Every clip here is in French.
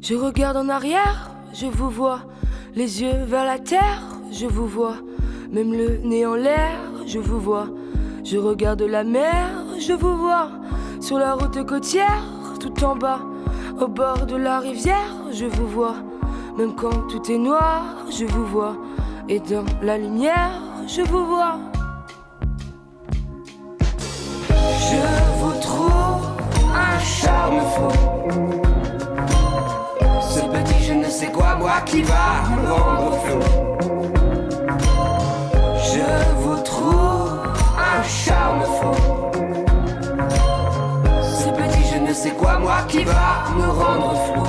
Je regarde en arrière, je vous vois. Les yeux vers la terre, je vous vois. Même le nez en l'air, je vous vois. Je regarde la mer, je vous vois. Sur la route côtière, tout en bas. Au bord de la rivière, je vous vois. Même quand tout est noir, je vous vois. Et dans la lumière, je vous vois. Je vous trouve un charme fou. Ce petit je ne sais quoi, moi qui va me rendre flou. Je vous trouve un charme fou. Ce petit je ne sais quoi, moi qui va me rendre flou.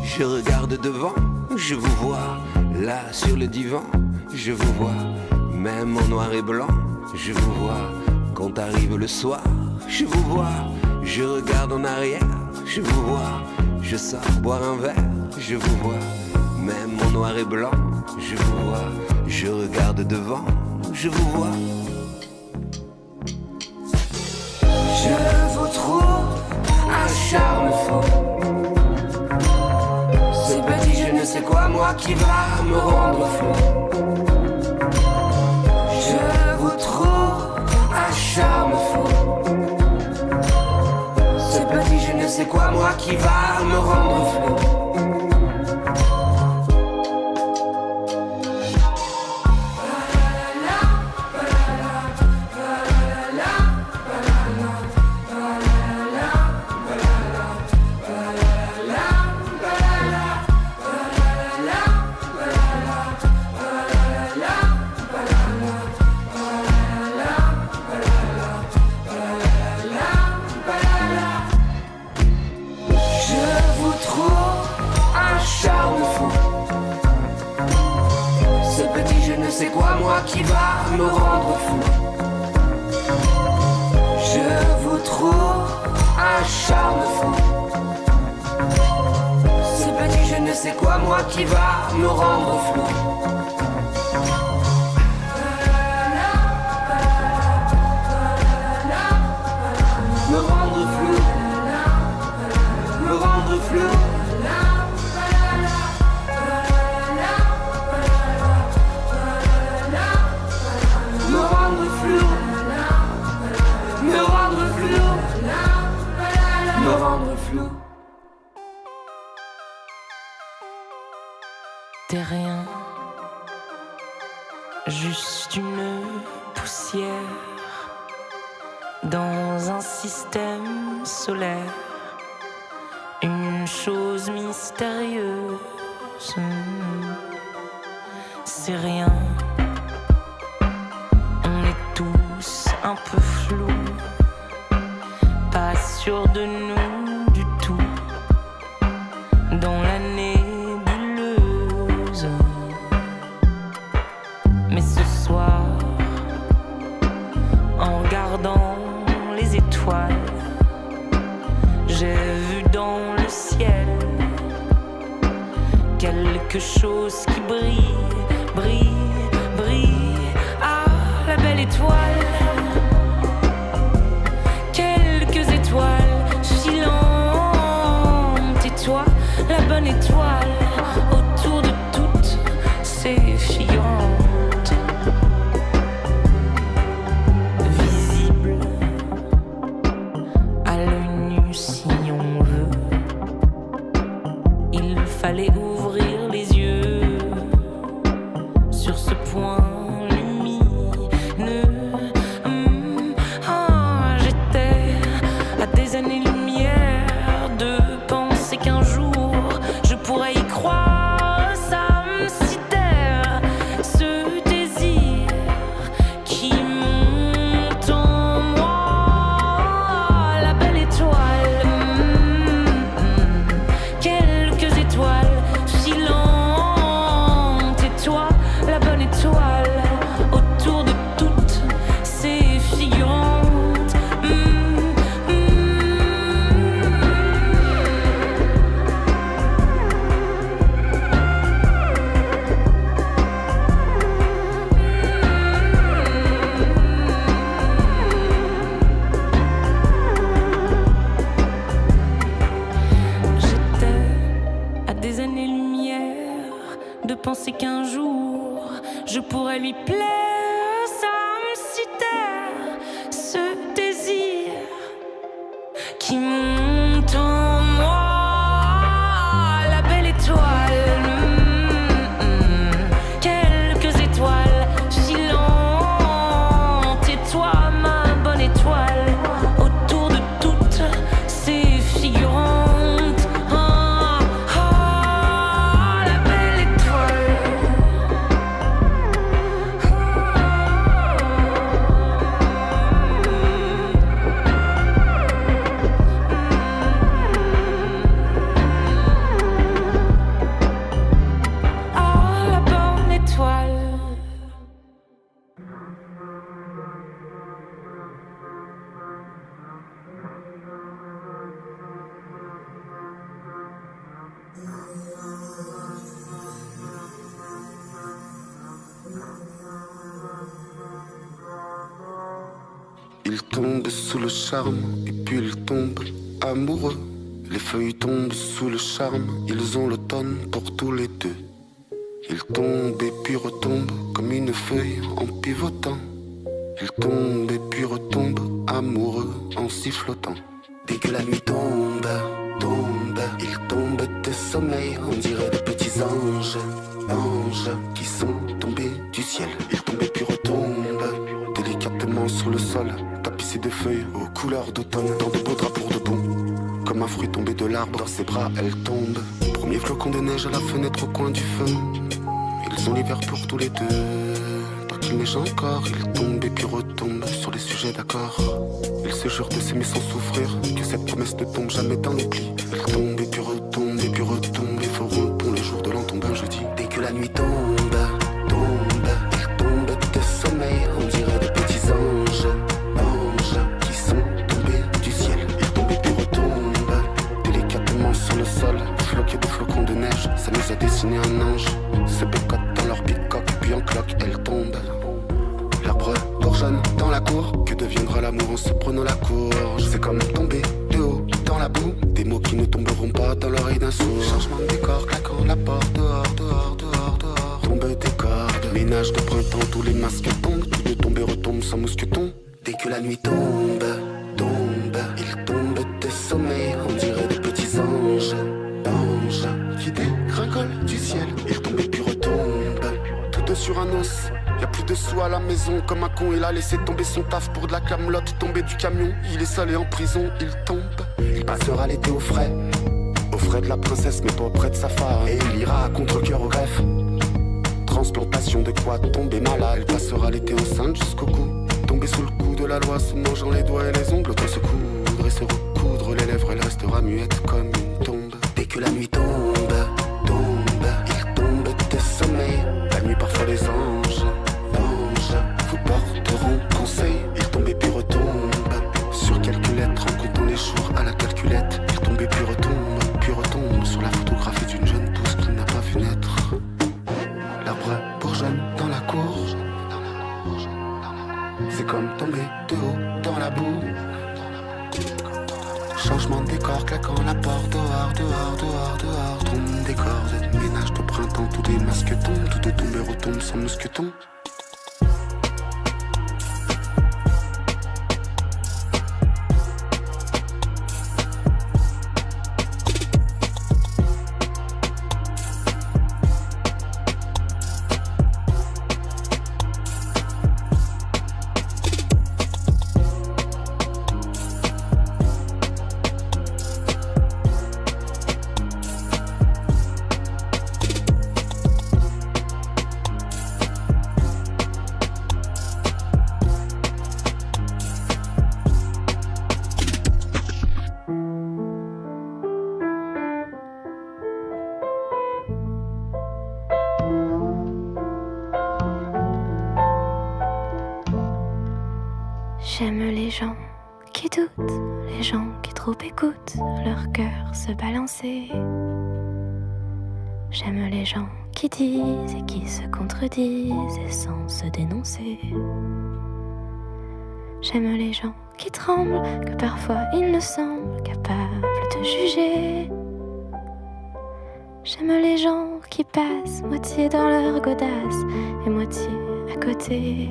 Je regarde devant, je vous vois. Là sur le divan, je vous vois. Même en noir et blanc, je vous vois. Quand arrive le soir, je vous vois. Je regarde en arrière, je vous vois. Je sors boire un verre, je vous vois. Même en noir et blanc, je vous vois. Je regarde devant, je vous vois. Je vous trouve un charme fou. Ce petit je ne sais quoi, moi qui va me rendre flou. Je vous trouve un charme fou. Ce petit je ne sais quoi, moi qui va me rendre flou. C'est quoi moi qui va me rendre fou? Je vous trouve un charme fou. Ce petit je ne sais quoi moi qui va me rendre flou. Me rendre flou. Me rendre flou. T'es rien, juste une poussière dans un système solaire, une chose mystérieuse. C'est rien, on est tous un peu flous, pas sûrs de nous du tout, dans la nébuleuse. Mais ce soir, en regardant les étoiles, j'ai vu dans le ciel quelque chose qui brille, brille, brille. Ah, la belle étoile. Quelques étoiles filantes. Et toi, la bonne étoile, autour de toutes ces figurantes. Visible à l'œil nu si on veut. Il fallait ouvrir les yeux sur ce point lumineux. J'étais à des années-lumière de penser qu'un jour je pourrais y croire. Ça me sidère, ce désir qui monte en moi. La belle étoile, quelques étoiles lui plaire, ça me sidère, ce désir qui monte en moi, la belle étoile, quelques étoiles filantes, et toi ma bonne étoile, autour de toutes ces figurantes, la belle étoile. La bonne étoile. Il tombe sous le charme et puis il tombe amoureux. Les feuilles tombent sous le charme, ils ont l'automne pour tous les deux. Il tombe et puis retombe comme une feuille en pivotant. Il tombe et puis retombe amoureux en sifflotant. Dès que la nuit tombe, il tombe de sommeil, on dirait des petits anges, anges qui sont tombés du ciel. Il tombe et puis retombe délicatement sur le sol, tapissé de feuilles aux couleurs d'automne, dans de beaux draps pour de bon. Comme un fruit tombé de l'arbre, dans ses bras elle tombe. Premier flocon de neige à la fenêtre au coin du feu. Ils ont l'hiver pour tous les deux. Tant qu'il neige encore, il tombe et puis retombe sur les sujets d'accord. Ils se jurent de s'aimer sans souffrir, que cette promesse ne tombe jamais dans les plis. Il tombe et puis retombe et puis retombe. Les feux rompent le jour de l'an tombe un jeudi. Dès que la nuit tombe, il tombe de sommeil, on dirait des petits anges, anges qui sont tombés du ciel. Il tombe et puis retombe délicatement sur le sol, floqué de flocons de neige, ça nous a dessiné un ange. Se bécotent dans leur bicoque, puis en cloque, elle tombe. L'arbre bourgeonne dans la cour, que deviendra l'amour en se prenant la courge? C'est comme tomber de haut dans la boue, des mots qui ne tomberont pas dans l'oreille d'un sourd. Changement de décor, claquant la porte, dehors, dehors, dehors, dehors. Tombe des cordes, ménage de printemps, tous les masques tombent, tout de tomber retombe sans mousqueton. Dès que la nuit tombe, il tombe de sommeil, on dirait des petits anges, anges qui dégringolent du ciel. Il tombe et puis retombe, tout deux sur un os. Y'a plus de sous à la maison, comme un con il a laissé tomber son taf pour de la camelote. Tombé du camion, il est seul et en prison, il tombe. Il passera l'été au frais de la princesse mais pas auprès de sa femme. Et il ira à contre-cœur au greffe, transplantation de quoi tomber malade. Il passera l'été enceinte jusqu'au cou, tomber sous le coup de la loi, se mangeant les doigts et les ongles. Autant se coudre et se recoudre les lèvres, elle restera muette comme une tombe. Dès que la nuit tombe, il tombe de sommeil. La nuit parfois les anges vous porteront conseil. Il tombe et puis retombe sur quelques lettres, en comptant les jours à la calculette. Il tombe et puis retombe sur la photographie d'une jeune pousse qu'il n'a pas vu naître. L'arbre bourgeonne dans la cour, c'est comme tomber de haut dans la boue. Changement de décor, claquant la porte, dehors, dehors, dehors, dehors. Tombe des cordes, ménage de printemps, tous des masques tombent, tout de tomber retombe sans mousqueton. J'aime les gens qui doutent, les gens qui trop écoutent leur cœur se balancer. J'aime les gens qui disent et qui se contredisent et sans se dénoncer. J'aime les gens qui tremblent, que parfois ils ne semblent capables de juger. J'aime les gens qui passent moitié dans leur godasse et moitié à côté.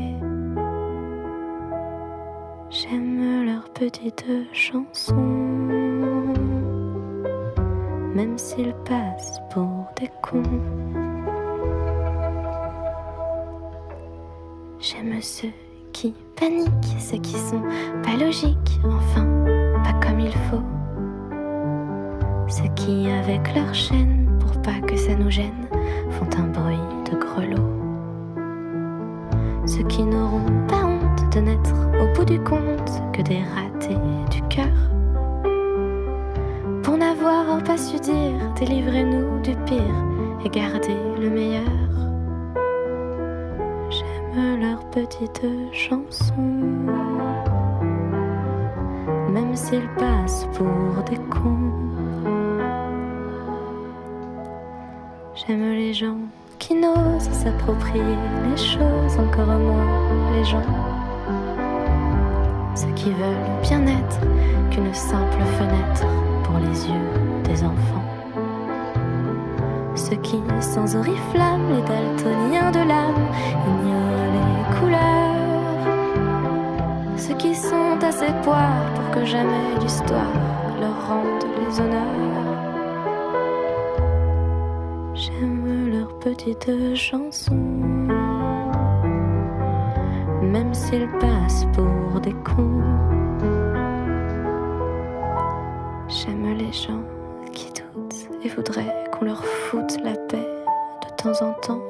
J'aime leurs petites chansons, même s'ils passent pour des cons. J'aime ceux qui paniquent, ceux qui sont pas logiques, enfin, pas comme il faut. Ceux qui, avec leur chaîne, pour pas que ça nous gêne, font un bruit de grelot. Ceux qui n'auront pas honte de n'être au bout du compte que des ratés du cœur. Pour n'avoir pas su dire, délivrez-nous du pire et gardez le meilleur. J'aime leurs petites chansons, même s'ils passent pour des cons. J'aime les gens qui n'osent s'approprier les choses, encore moins les gens. Ceux qui veulent bien être qu'une simple fenêtre pour les yeux des enfants. Ceux qui, sans oriflamme, les daltoniens de l'âme, ignorent les couleurs. Ceux qui sont assez poires pour que jamais l'histoire leur rende les honneurs. J'aime leurs petites chansons, même s'ils passent pour des cons. J'aime les gens qui doutent et voudraient qu'on leur foute la paix de temps en temps,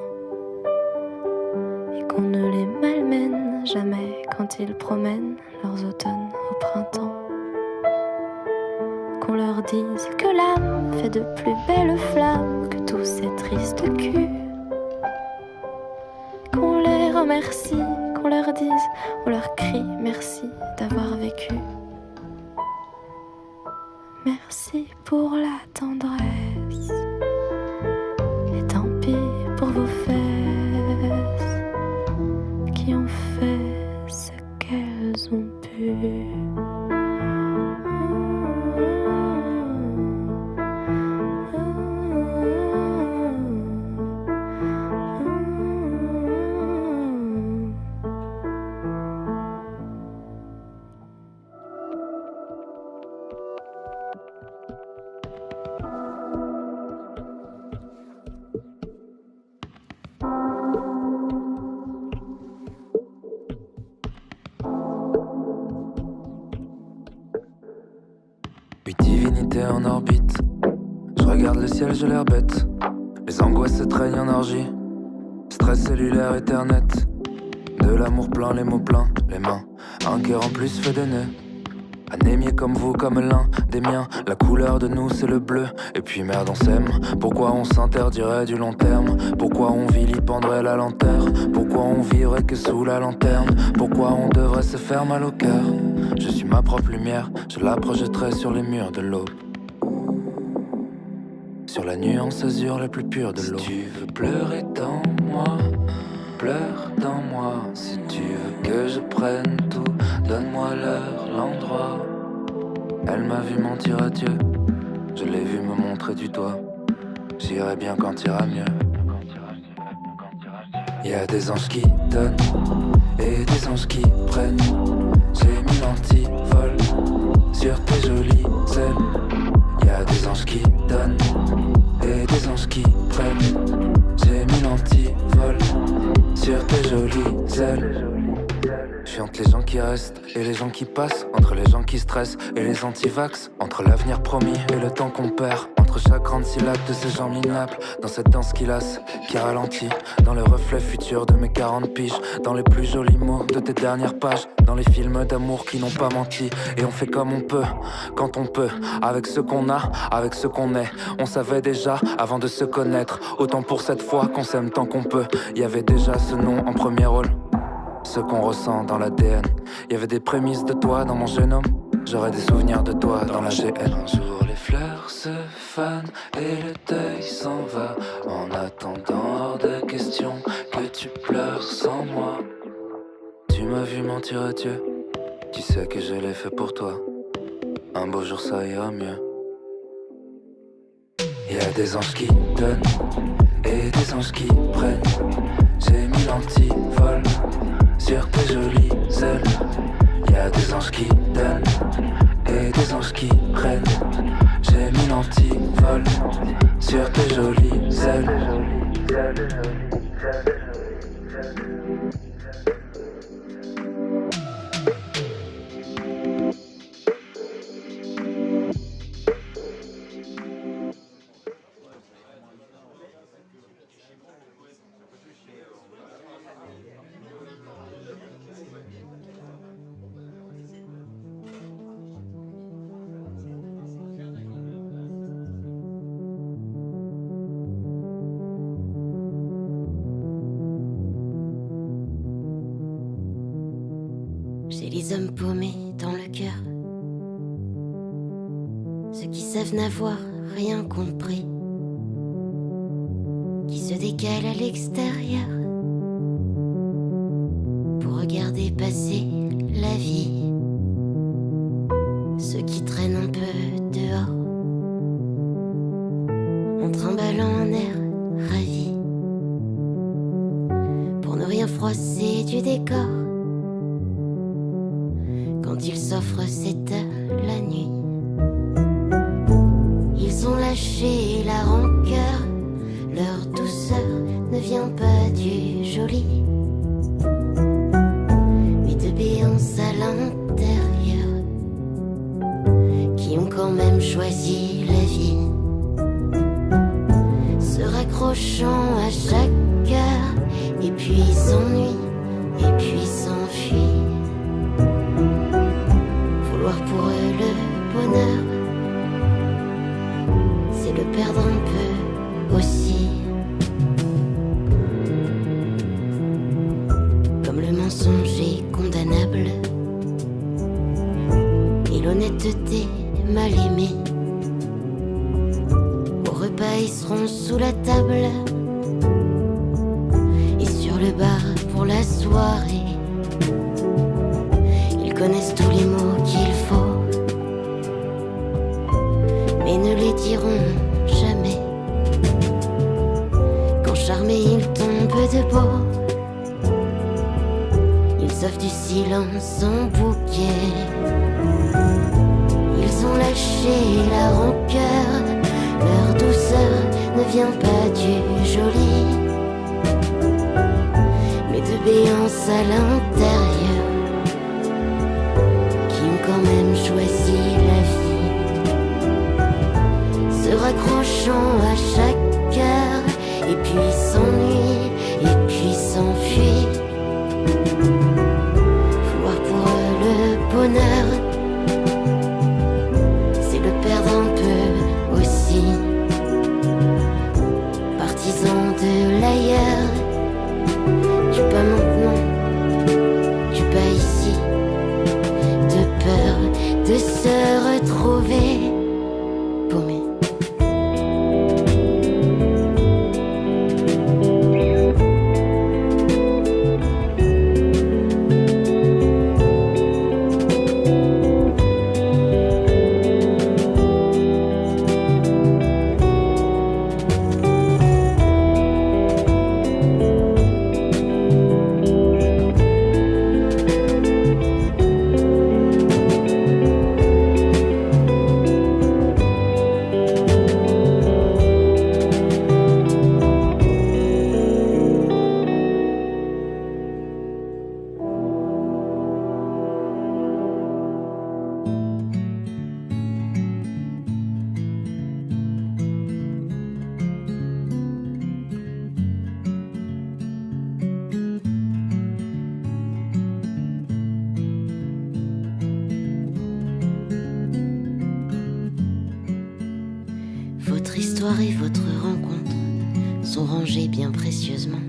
et qu'on ne les malmène jamais quand ils promènent leurs automnes au printemps. Qu'on leur dise que l'âme fait de plus belles flammes que tous ces tristes culs. Qu'on les remercie, qu'on leur dise, on leur crie merci d'avoir vécu. Merci pour la tendresse, et tant pis pour vos fesses qui ont fait ce qu'elles ont pu. En orbite, je regarde le ciel, j'ai l'air bête. Les angoisses se traînent en orgie. Stress cellulaire, Ethernet. De l'amour plein, les mots pleins, les mains. Un cœur en plus fait des nœuds. Anémié comme vous, comme l'un des miens. La couleur de nous c'est le bleu. Et puis merde on s'aime. Pourquoi on s'interdirait du long terme? Pourquoi on vilipendrait la lenteur? Pourquoi on vivrait que sous la lanterne? Pourquoi on devrait se faire mal au cœur? Je suis ma propre lumière, je la projetterai sur les murs de l'aube. Sur la nuance azur la plus pure de l'eau. Si tu veux pleurer dans moi, pleure dans moi. Si tu veux que je prenne tout, donne-moi l'heure, l'endroit. Elle m'a vu mentir à Dieu, je l'ai vu me montrer du doigt. J'irai bien quand ira mieux. Y'a des anges qui donnent et des anges qui prennent. J'ai mis l'antivol sur tes jolies ailes. Y'a des anges qui donnent et des anges qui prennent. J'ai mis l'antivol sur tes jolies ailes. Je suis entre les gens qui restent et les gens qui passent, entre les gens qui stressent et les anti-vax, entre l'avenir promis et le temps qu'on perd, entre chaque grande syllabe de ces gens minables, dans cette danse qui lasse, qui ralentit, dans le reflet futur de mes 40 piges, dans les plus jolis mots de tes dernières pages, dans les films d'amour qui n'ont pas menti. Et on fait comme on peut, quand on peut, avec ce qu'on a, avec ce qu'on est. On savait déjà avant de se connaître, autant pour cette fois qu'on s'aime tant qu'on peut. Il y avait déjà ce nom en premier rôle, ce qu'on ressent dans l'ADN. Il y avait des prémices de toi dans mon génome, j'aurais des souvenirs de toi dans la GN. Un jour les fleurs se fanent et le deuil s'en va. En attendant hors de question que tu pleures sans moi. Tu m'as vu mentir à Dieu, tu sais que je l'ai fait pour toi. Un beau jour ça ira mieux. Y a des anges qui donnent et des anges qui prennent. J'ai mis l'antivol sur tes jolies ailes. Y a des anges qui donnent et des anges qui prennent. J'ai mis l'antivol sur tes jolies ailes. J'ai les hommes paumés dans le cœur, ceux qui savent n'avoir rien compris, qui se décalent à l'extérieur pour regarder passer la vie, ceux qui traînent un peu dehors en trimballant un air ravi pour ne rien froisser du décor. Quand ils s'offrent cette la nuit, ils ont lâché la rancœur. Leur douceur ne vient pas du joli, mais de béances à l'intérieur, qui ont quand même choisi la vie, se raccrochant à chaque heure, et puis s'ennuient, et puis s'enfuient. Pour eux le bonheur, c'est le perdre un peu aussi. Comme le mensonge est condamnable et l'honnêteté mal aimée, au repas ils seront sous la table et sur le bar pour la soirée. Ils connaissent tous les mots qu'il faut, mais ne les diront jamais. Quand charmés ils tombent de beau, ils offrent du silence en bouquet. Ils ont lâché la rancœur, leur douceur ne vient pas du joli, mais de béance à l'intérieur, quand même choisi la vie, se raccrochant à chaque heure, et puis s'ennuie, et puis s'enfuit. Voir pour eux le bonheur, c'est le perdre un peu aussi. Partisans de l'ailleurs, tu pas maintenant, tu pas ici, de se retrouver paumé. Et votre rencontre sont rangés bien précieusement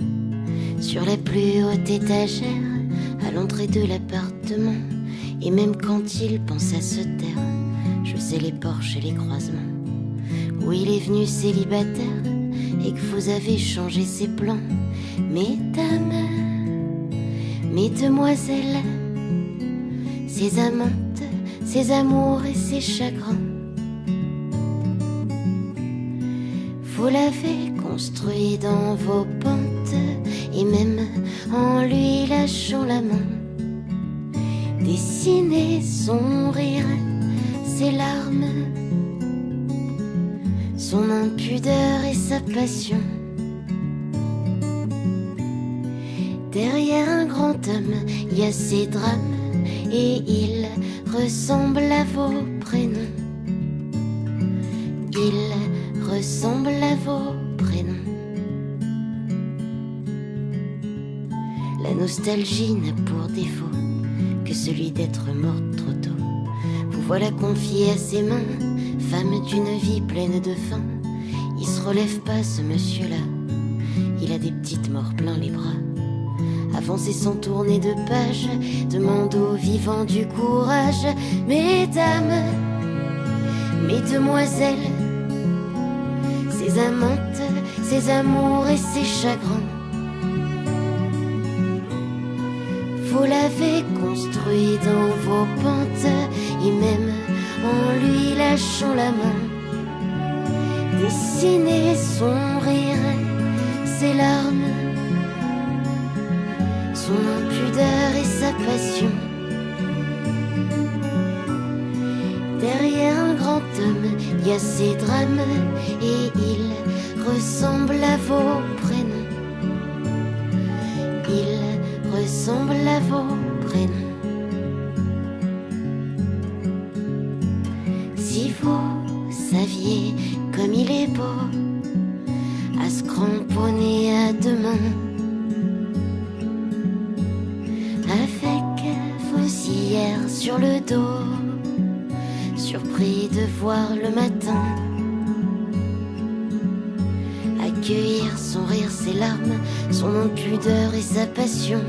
sur la plus haute étagère à l'entrée de l'appartement. Et même quand il pense à se taire, je sais les porches et les croisements où il est venu célibataire et que vous avez changé ses plans. Mesdames, mesdemoiselles, ses amantes, ses amours et ses chagrins, Vous l'avez construit dans vos pentes, et même en lui lâchant la main, dessinez son rire, ses larmes, son impudeur et sa passion. Derrière un grand homme, il y a ses drames, et il ressemble à vos prénoms. Il ressemble à vos prénoms. La nostalgie n'a pour défaut que celui d'être morte trop tôt. Vous voilà confié à ses mains, femme d'une vie pleine de faim. Il se relève pas, ce monsieur-là, il a des petites morts plein les bras. Avancez sans tourner de page, demande aux vivants du courage. Mesdames, mesdemoiselles, ses amantes, ses amours et ses chagrins, vous l'avez construit dans vos pentes, et même en lui lâchant la main, dessinez son rire, ses larmes, son impudeur et sa passion. Derrière un grand homme, il y a ses drames, et il ressemble à vos prénoms. Il ressemble à vos prénoms. Si vous saviez comme il est beau à se cramponner à deux mains, avec vos hier sur le dos, surpris de voir le matin accueillir son rire, ses larmes, son impudeur et sa passion.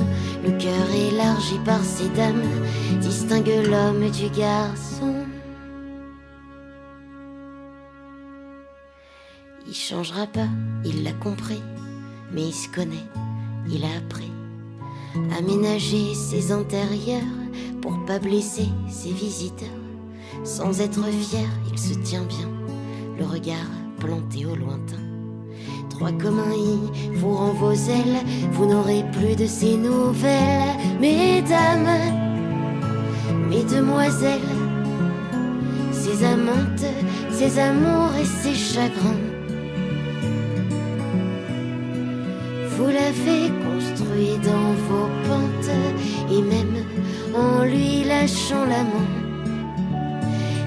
Le cœur élargi par ses dames distingue l'homme du garçon. Il changera pas, il l'a compris, mais il se connaît, il a appris à ménager ses intérieurs pour pas blesser ses visiteurs. Sans être fier, il se tient bien, le regard planté au lointain. Droit comme un i, vous rend vos ailes, vous n'aurez plus de ces nouvelles. Mesdames, mesdemoiselles, ses amantes, ses amours et ses chagrins, vous l'avez construit dans vos pentes, et même en lui lâchant la main,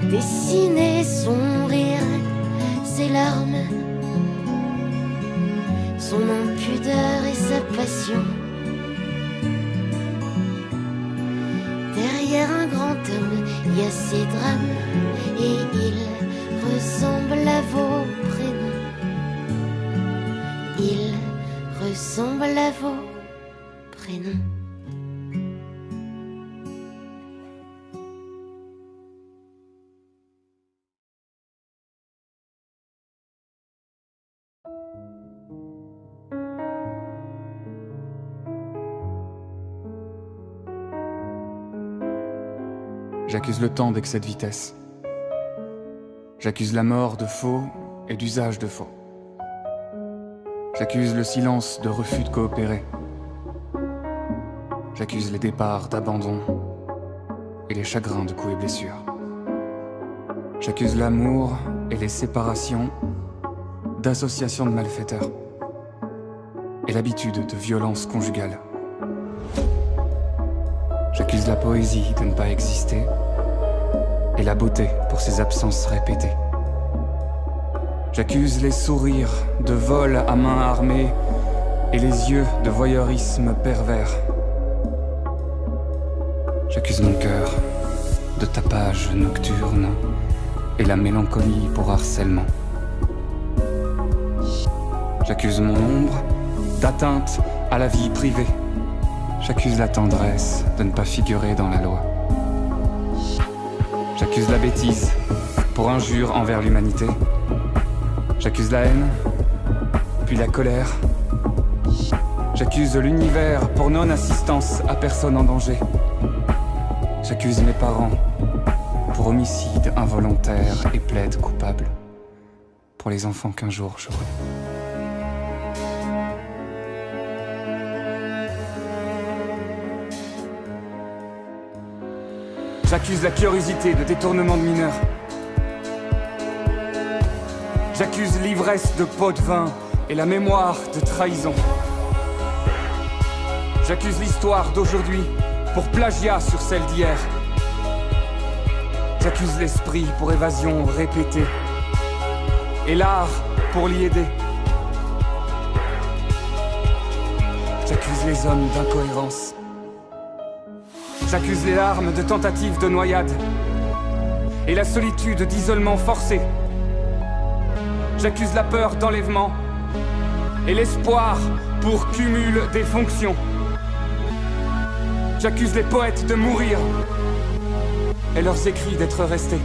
dessinez son rire, ses larmes, son impudeur et sa passion. Derrière un grand homme, il y a ses drames, et il ressemble à vos prénoms. Il ressemble à vos prénoms. J'accuse le temps d'excès de vitesse. J'accuse la mort de faux et d'usage de faux. J'accuse le silence de refus de coopérer. J'accuse les départs d'abandon et les chagrins de coups et blessures. J'accuse l'amour et les séparations d'associations de malfaiteurs et l'habitude de violence conjugale. J'accuse la poésie de ne pas exister et la beauté pour ses absences répétées. J'accuse les sourires de vol à main armée et les yeux de voyeurisme pervers. J'accuse mon cœur de tapage nocturne et la mélancolie pour harcèlement. J'accuse mon ombre d'atteinte à la vie privée. J'accuse la tendresse de ne pas figurer dans la loi. J'accuse la bêtise pour injure envers l'humanité. J'accuse la haine, puis la colère. J'accuse l'univers pour non-assistance à personne en danger. J'accuse mes parents pour homicide involontaire et plaide coupable. pour les enfants qu'un jour j'aurai. J'accuse la curiosité de détournement de mineurs. J'accuse l'ivresse de pots de vin et la mémoire de trahison. J'accuse l'histoire d'aujourd'hui pour plagiat sur celle d'hier. J'accuse l'esprit pour évasion répétée et l'art pour l'y aider. J'accuse les hommes d'incohérence. J'accuse les larmes de tentatives de noyade et la solitude d'isolement forcé. J'accuse la peur d'enlèvement et l'espoir pour cumul des fonctions. J'accuse les poètes de mourir et leurs écrits d'être restés.